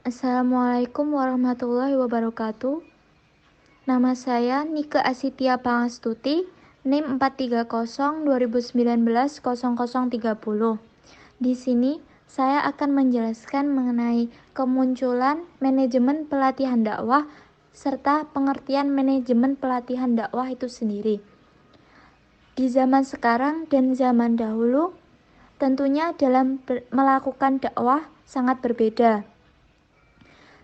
Assalamualaikum warahmatullahi wabarakatuh. Nama saya Nike Asitia Pangastuti, NIM 430 2019 0030. Di sini saya akan menjelaskan mengenai kemunculan manajemen pelatihan dakwah serta pengertian manajemen pelatihan dakwah itu sendiri. Di zaman sekarang dan zaman dahulu, tentunya dalam melakukan dakwah sangat berbeda.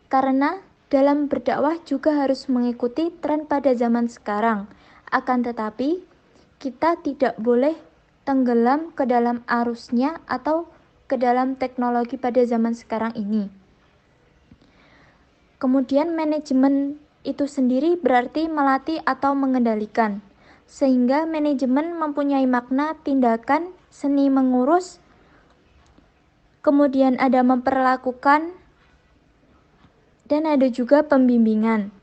Karena dalam berdakwah juga harus mengikuti tren pada zaman sekarang. Akan tetapi, kita tidak boleh tenggelam ke dalam arusnya atau ke dalam teknologi pada zaman sekarang ini. Kemudian manajemen itu sendiri berarti melatih atau mengendalikan. Sehingga manajemen mempunyai makna tindakan, seni mengurus, kemudian ada memperlakukan, dan ada juga pembimbingan.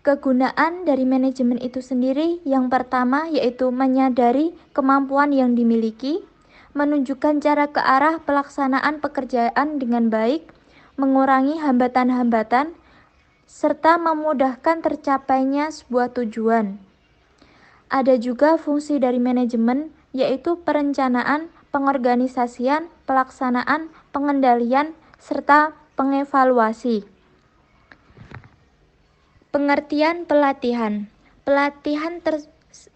Kegunaan dari manajemen itu sendiri yang pertama yaitu menyadari kemampuan yang dimiliki, menunjukkan cara ke arah pelaksanaan pekerjaan dengan baik, mengurangi hambatan-hambatan, serta memudahkan tercapainya sebuah tujuan. Ada juga fungsi dari manajemen yaitu perencanaan, pengorganisasian, pelaksanaan, pengendalian, serta pengevaluasi. Pengertian pelatihan. Pelatihan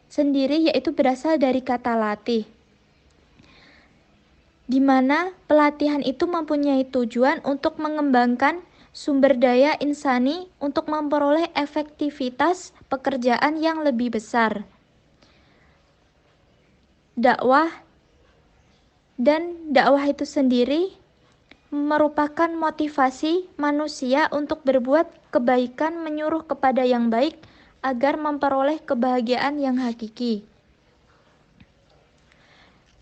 sendiri yaitu berasal dari kata latih, di mana pelatihan itu mempunyai tujuan untuk mengembangkan sumber daya insani untuk memperoleh efektivitas pekerjaan yang lebih besar. Dakwah itu sendiri merupakan motivasi manusia untuk berbuat kebaikan, menyuruh kepada yang baik agar memperoleh kebahagiaan yang hakiki.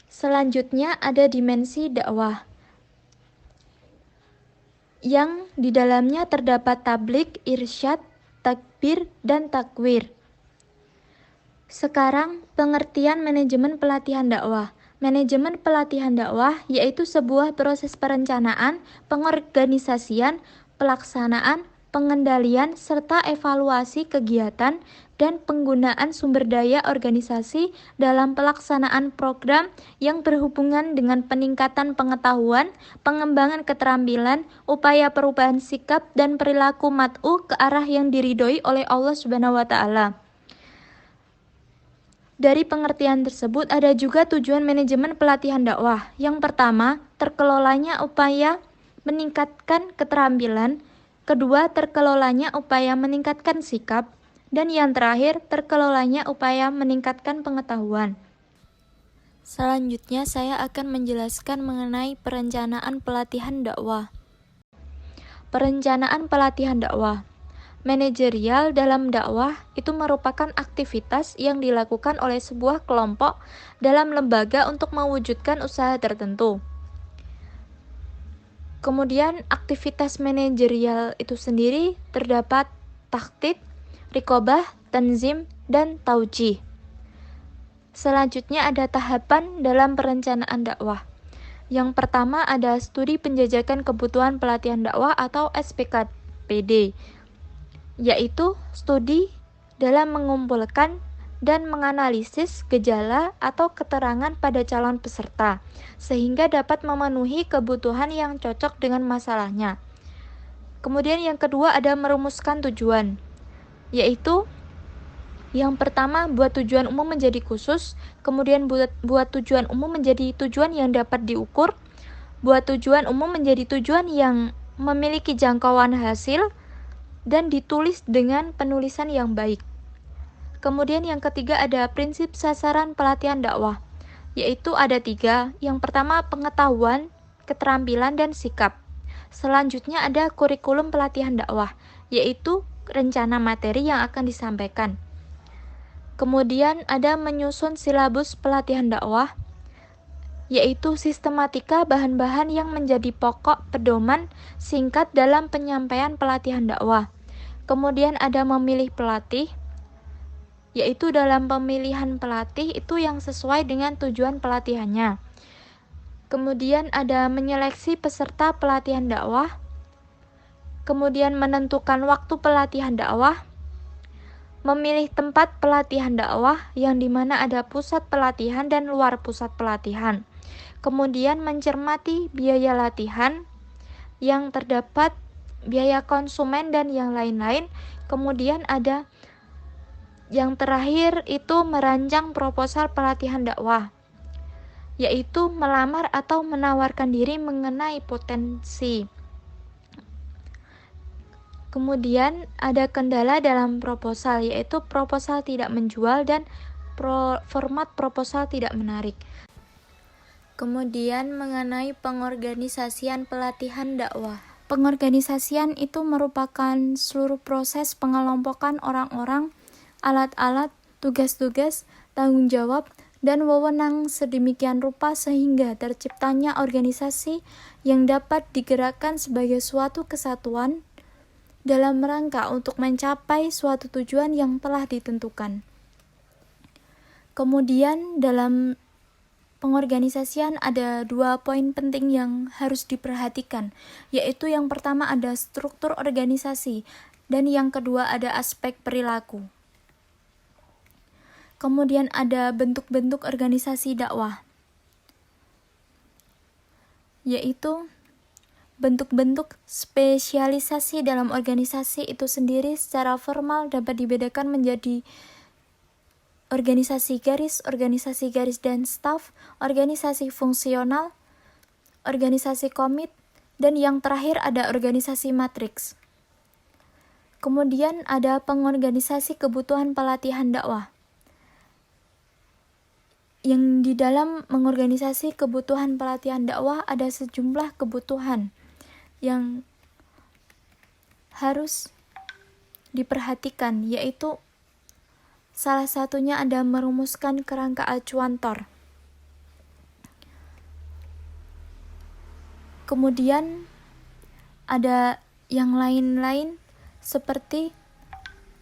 Selanjutnya ada dimensi dakwah, yang di dalamnya terdapat tablik, irsyad, takbir, dan takwir. Sekarang pengertian manajemen pelatihan dakwah. Manajemen pelatihan dakwah yaitu sebuah proses perencanaan, pengorganisasian, pelaksanaan, pengendalian, serta evaluasi kegiatan dan penggunaan sumber daya organisasi dalam pelaksanaan program yang berhubungan dengan peningkatan pengetahuan, pengembangan keterampilan, upaya perubahan sikap dan perilaku mad'u ke arah yang diridhoi oleh Allah Subhanahu wa taala. Dari pengertian tersebut ada juga tujuan manajemen pelatihan dakwah. Yang pertama, terkelolanya upaya meningkatkan keterampilan. Kedua, terkelolanya upaya meningkatkan sikap. Dan yang terakhir, terkelolanya upaya meningkatkan pengetahuan. Selanjutnya, saya akan menjelaskan mengenai perencanaan pelatihan dakwah. Perencanaan pelatihan dakwah. Manajerial dalam dakwah itu merupakan aktivitas yang dilakukan oleh sebuah kelompok dalam lembaga untuk mewujudkan usaha tertentu. Kemudian aktivitas manajerial itu sendiri terdapat takhtid, riqobah, tanzim, dan taujih. Selanjutnya ada tahapan dalam perencanaan dakwah. Yang pertama ada studi penjajakan kebutuhan pelatihan dakwah atau SPKPD, yaitu studi dalam mengumpulkan dan menganalisis gejala atau keterangan pada calon peserta, sehingga dapat memenuhi kebutuhan yang cocok dengan masalahnya. Kemudian yang kedua ada merumuskan tujuan, yaitu yang pertama buat tujuan umum menjadi khusus, kemudian buat tujuan umum menjadi tujuan yang dapat diukur, buat tujuan umum menjadi tujuan yang memiliki jangkauan hasil, dan ditulis dengan penulisan yang baik. Kemudian yang ketiga ada prinsip sasaran pelatihan dakwah, yaitu ada 3. Yang pertama pengetahuan, keterampilan, dan sikap. Selanjutnya ada kurikulum pelatihan dakwah, yaitu rencana materi yang akan disampaikan. Kemudian ada menyusun silabus pelatihan dakwah, yaitu sistematika bahan-bahan yang menjadi pokok pedoman singkat dalam penyampaian pelatihan dakwah. Kemudian ada memilih pelatih, yaitu dalam pemilihan pelatih itu yang sesuai dengan tujuan pelatihannya. Kemudian ada menyeleksi peserta pelatihan dakwah, kemudian menentukan waktu pelatihan dakwah, memilih tempat pelatihan dakwah yang dimana ada pusat pelatihan dan luar pusat pelatihan, kemudian mencermati biaya latihan yang terdapat, biaya konsumen dan yang lain-lain, kemudian ada yang terakhir itu merancang proposal pelatihan dakwah, yaitu melamar atau menawarkan diri mengenai potensi. Kemudian ada kendala dalam proposal, yaitu proposal tidak menjual dan format proposal tidak menarik. Kemudian mengenai pengorganisasian pelatihan dakwah. Pengorganisasian itu merupakan seluruh proses pengelompokan orang-orang, alat-alat, tugas-tugas, tanggung jawab, dan wewenang sedemikian rupa sehingga terciptanya organisasi yang dapat digerakkan sebagai suatu kesatuan dalam rangka untuk mencapai suatu tujuan yang telah ditentukan. Kemudian dalam pengorganisasian ada 2 poin penting yang harus diperhatikan, yaitu yang pertama ada struktur organisasi dan yang kedua ada aspek perilaku. Kemudian ada bentuk-bentuk organisasi dakwah, yaitu bentuk-bentuk spesialisasi dalam organisasi itu sendiri secara formal dapat dibedakan menjadi organisasi garis dan staf, organisasi fungsional, organisasi komit, dan yang terakhir ada organisasi matriks. Kemudian ada pengorganisasi kebutuhan pelatihan dakwah, yang di dalam mengorganisasi kebutuhan pelatihan dakwah ada sejumlah kebutuhan yang harus diperhatikan, yaitu salah satunya ada merumuskan kerangka acuan TOR. Kemudian ada yang lain-lain seperti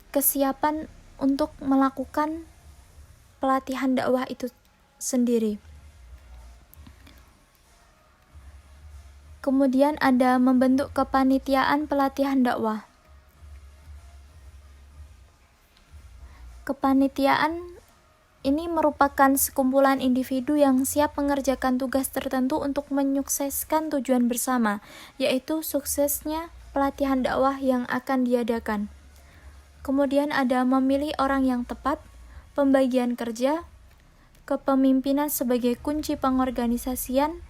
kesiapan untuk melakukan pelatihan dakwah itu sendiri. Kemudian ada membentuk kepanitiaan pelatihan dakwah. Kepanitiaan ini merupakan sekumpulan individu yang siap mengerjakan tugas tertentu untuk menyukseskan tujuan bersama, yaitu suksesnya pelatihan dakwah yang akan diadakan. Kemudian ada memilih orang yang tepat, pembagian kerja, kepemimpinan sebagai kunci pengorganisasian,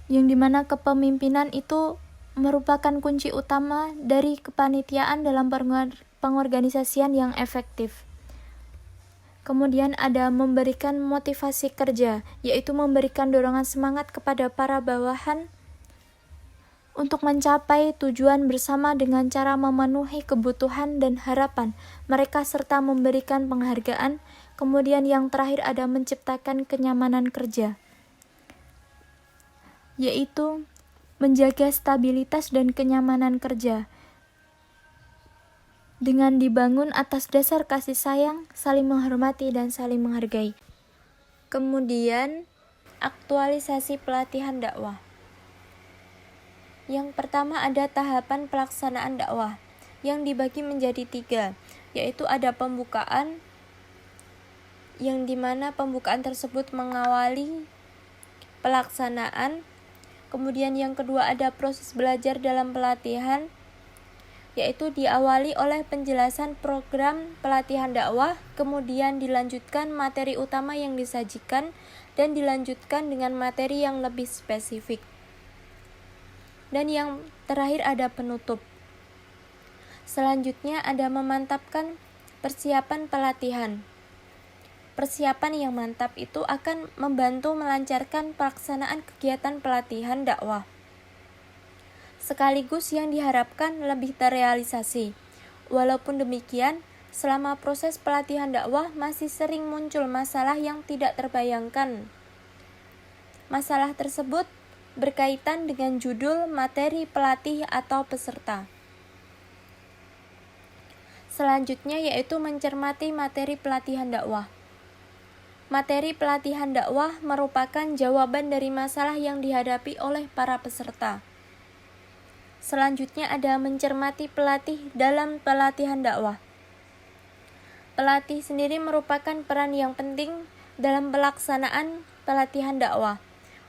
yang dimana kepemimpinan itu merupakan kunci utama dari kepanitiaan dalam pengorganisasian yang efektif. Kemudian ada memberikan motivasi kerja, yaitu memberikan dorongan semangat kepada para bawahan untuk mencapai tujuan bersama dengan cara memenuhi kebutuhan dan harapan mereka serta memberikan penghargaan. Kemudian yang terakhir ada menciptakan kenyamanan kerja, yaitu menjaga stabilitas dan kenyamanan kerja dengan dibangun atas dasar kasih sayang, saling menghormati, dan saling menghargai. Kemudian, aktualisasi pelatihan dakwah. Yang pertama ada tahapan pelaksanaan dakwah, yang dibagi menjadi 3, yaitu ada pembukaan, yang dimana pembukaan tersebut mengawali pelaksanaan. Kemudian yang kedua ada proses belajar dalam pelatihan, yaitu diawali oleh penjelasan program pelatihan dakwah, kemudian dilanjutkan materi utama yang disajikan, dan dilanjutkan dengan materi yang lebih spesifik. Dan yang terakhir ada penutup. Selanjutnya ada memantapkan persiapan pelatihan. Persiapan yang mantap itu akan membantu melancarkan pelaksanaan kegiatan pelatihan dakwah, sekaligus yang diharapkan lebih terrealisasi. Walaupun demikian, selama proses pelatihan dakwah masih sering muncul masalah yang tidak terbayangkan. Masalah tersebut berkaitan dengan judul, materi, pelatih, atau peserta. Selanjutnya yaitu mencermati materi pelatihan dakwah. Materi pelatihan dakwah merupakan jawaban dari masalah yang dihadapi oleh para peserta. Selanjutnya ada mencermati pelatih dalam pelatihan dakwah. Pelatih sendiri merupakan peran yang penting dalam pelaksanaan pelatihan dakwah.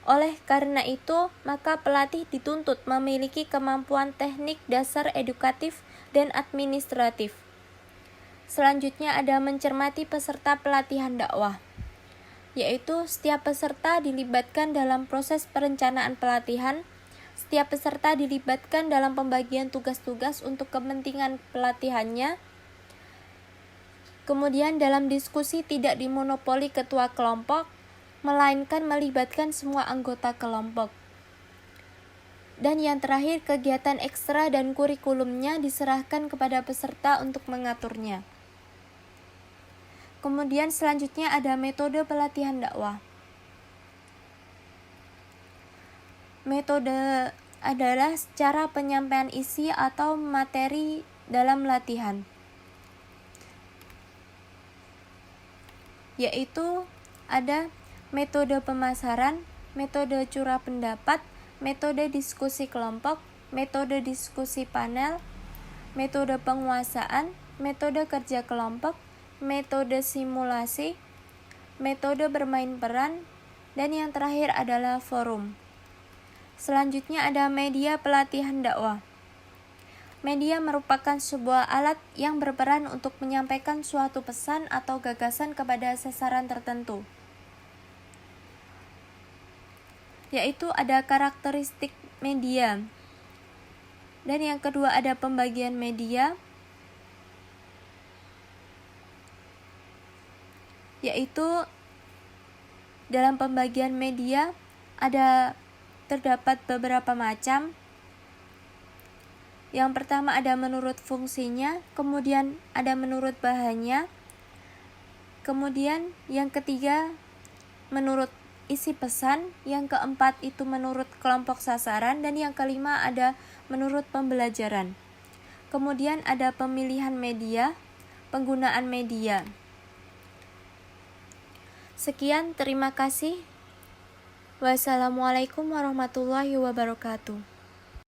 Oleh karena itu, maka pelatih dituntut memiliki kemampuan teknik dasar edukatif dan administratif. Selanjutnya ada mencermati peserta pelatihan dakwah, yaitu setiap peserta dilibatkan dalam proses perencanaan pelatihan. Setiap peserta dilibatkan dalam pembagian tugas-tugas untuk kepentingan pelatihannya. Kemudian dalam diskusi tidak dimonopoli ketua kelompok, melainkan melibatkan semua anggota kelompok. Dan yang terakhir, kegiatan ekstra dan kurikulumnya diserahkan kepada peserta untuk mengaturnya. Kemudian selanjutnya ada metode pelatihan dakwah. Metode adalah cara penyampaian isi atau materi dalam latihan, yaitu ada metode pemasaran, metode curah pendapat, metode diskusi kelompok, metode diskusi panel, metode penguasaan, metode kerja kelompok, metode simulasi, metode bermain peran, dan yang terakhir adalah forum. Selanjutnya ada media pelatihan dakwah. Media merupakan sebuah alat yang berperan untuk menyampaikan suatu pesan atau gagasan kepada sasaran tertentu. Yaitu ada karakteristik media. Dan yang kedua ada pembagian media, yaitu dalam pembagian media terdapat beberapa macam. Yang pertama ada menurut fungsinya, kemudian ada menurut bahannya, kemudian yang ketiga menurut isi pesan, yang keempat itu menurut kelompok sasaran, dan yang kelima ada menurut pembelajaran. Kemudian ada pemilihan media, penggunaan media. Sekian, terima kasih. Wassalamualaikum warahmatullahi wabarakatuh.